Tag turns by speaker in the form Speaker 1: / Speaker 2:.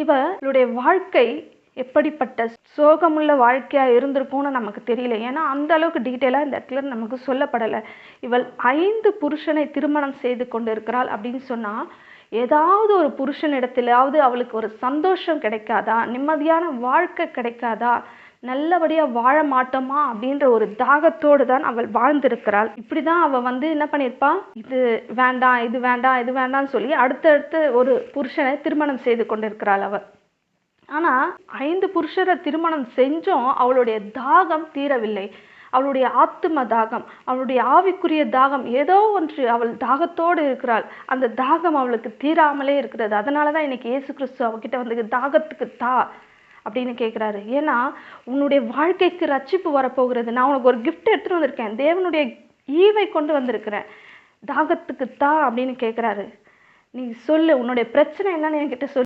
Speaker 1: இவளுடைய வாழ்க்கை எப்படிப்பட்ட சோகமுள்ள வாழ்க்கையாக இருந்திருக்கும்னு நமக்கு தெரியல. ஏன்னா அந்த அளவுக்கு டீட்டெயிலாக இந்த இடத்துல நமக்கு சொல்லப்படலை. இவள் 5 புருஷனை திருமணம் செய்து கொண்டு இருக்கிறாள் அப்படின்னு சொன்னால், ஏதாவது ஒரு புருஷனிடத்திலாவது அவளுக்கு ஒரு சந்தோஷம் கிடைக்காதா, நிம்மதியான வாழ்க்கை கிடைக்காதா, நல்லபடியாக வாழ மாட்டோமா அப்படின்ற ஒரு தாகத்தோடு தான் அவள் வாழ்ந்திருக்கிறாள். இப்படி தான் அவள் என்ன பண்ணியிருப்பா, இது வேண்டாம் இது வேண்டாம் இது வேண்டாம்னு சொல்லி அடுத்தடுத்து ஒரு புருஷனை திருமணம் செய்து கொண்டிருக்கிறாள் அவள். ஆனால் 5 புருஷரை திருமணம் செஞ்சும் அவளுடைய தாகம் தீரவில்லை. அவளுடைய ஆத்தும தாகம், அவளுடைய ஆவிக்குரிய தாகம், ஏதோ ஒன்று அவள் தாகத்தோடு இருக்கிறாள். அந்த தாகம் அவளுக்கு தீராமலே இருக்கிறது. அதனால தான் இன்னைக்கு இயேசு கிறிஸ்து அவகிட்ட வந்து தாகத்துக்கு தா அப்படின்னு கேட்குறாரு. ஏன்னா உன்னுடைய வாழ்க்கைக்கு ரட்சிப்பு வரப்போகிறது. நான் உனக்கு ஒரு கிஃப்ட் எடுத்துகிட்டு வந்திருக்கேன், தேவனுடைய ஈவை கொண்டு வந்திருக்கிறேன், தாகத்துக்கு தா அப்படின்னு கேட்குறாரு. நீ சொல்லு, உன்னுடைய பிரச்சனை என்னன்னு என்கிட்ட சொல்லு.